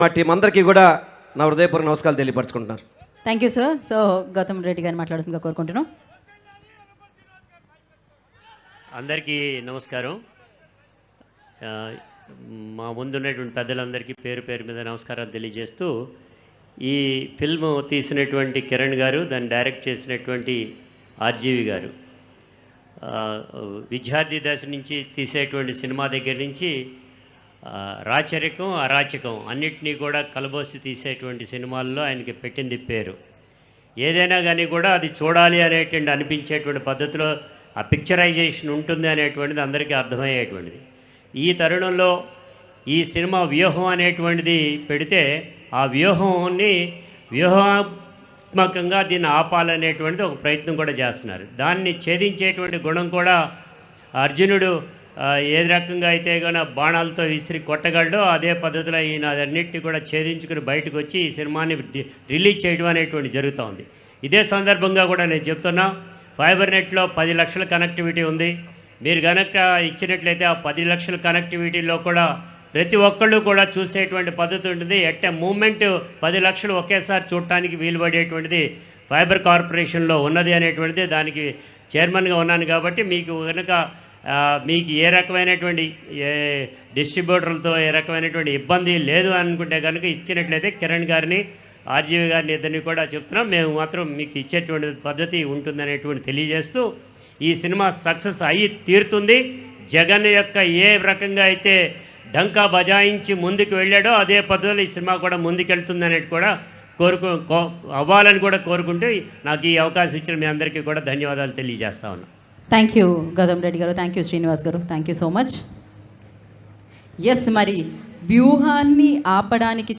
మా టీం అందరికీ కూడా నా హృదయపూర్వక నమస్కారాలు తెలియపరచుకుంటున్నారు. Thank you sir. So Gautam Reddy గారిని మాట్లాడాల్సిందిగా కోరుకుంటున్నాం. అందరికీ నమస్కారం. మా ముందున్నటువంటి పెద్దలందరికీ పేరు పేరు మీద నమస్కారాలు తెలియజేస్తూ, ఈ ఫిల్మ్ తీసినటువంటి కిరణ్ గారు, దాన్ని డైరెక్ట్ చేసినటువంటి ఆర్జీవి గారు, విద్యార్థి దశ నుంచి తీసేటువంటి సినిమా దగ్గర నుంచి రాచరికం అరాచకం అన్నిటినీ కూడా కలబోసి తీసేటువంటి సినిమాల్లో ఆయనకి పెట్టింది పేరు. ఏదైనా కానీ కూడా అది చూడాలి అనేటువంటి అనిపించేటువంటి పద్ధతిలో ఆ పిక్చరైజేషన్ ఉంటుంది అనేటువంటిది అందరికీ అర్థమయ్యేటువంటిది. ఈ తరుణంలో ఈ సినిమా వ్యూహం అనేటువంటిది పెడితే ఆ వ్యూహాత్మకంగా దీన్ని ఆపాలనేటువంటిది ఒక ప్రయత్నం కూడా చేస్తున్నారు. దాన్ని ఛేదించేటువంటి గుణం కూడా అర్జునుడు ఏ రకంగా అయితే కనుక బాణాలతో విసిరి కొట్టగలడో అదే పద్ధతిలో ఈయన అన్నింటినీ కూడా ఛేదించుకుని బయటకు వచ్చి ఈ సినిమాని రిలీజ్ చేయడం అనేటువంటి జరుగుతూ ఉంది. ఇదే సందర్భంగా కూడా నేను చెప్తున్నా, ఫైబర్ నెట్లో 10 లక్షల కనెక్టివిటీ ఉంది. మీరు కనుక ఇచ్చినట్లయితే ఆ 10 లక్షల కనెక్టివిటీలో కూడా ప్రతి ఒక్కళ్ళు కూడా చూసేటువంటి పద్ధతి ఉంటుంది. ఎట్ ఎ మూమెంట్ 10 లక్షలు ఒకేసారి చూడటానికి వీలుపడేటువంటిది ఫైబర్ కార్పొరేషన్లో ఉన్నది అనేటువంటిది. దానికి చైర్మన్గా ఉన్నాను కాబట్టి మీకు కనుక మీకు ఏ రకమైనటువంటి డిస్ట్రిబ్యూటర్లతో ఏ రకమైనటువంటి ఇబ్బంది లేదు అనుకుంటే కనుక ఇచ్చినట్లయితే కిరణ్ గారిని, ఆర్జీవి గారిని ఇద్దరిని కూడా చెప్తున్నాం. మేము మాత్రం మీకు ఇచ్చేటువంటి పద్ధతి ఉంటుందనేటువంటి తెలియజేస్తూ, ఈ సినిమా సక్సెస్ అయ్యి తీరుతుంది. జగన్ యొక్క ఏ రకంగా అయితే డంకా బజాయించి ముందుకు వెళ్ళాడో అదే పద్ధతిలో ఈ సినిమా కూడా ముందుకెళ్తుంది అనేది కూడా అవ్వాలని కూడా కోరుకుంటూ నాకు ఈ అవకాశం ఇచ్చిన మీ అందరికీ కూడా ధన్యవాదాలు తెలియజేస్తా ఉన్నా. థ్యాంక్ యూ గౌతమ్ రెడ్డి గారు, thank you Srinivas garu, thank you so much. Yes, మరి వ్యూహాన్ని ఆపడానికి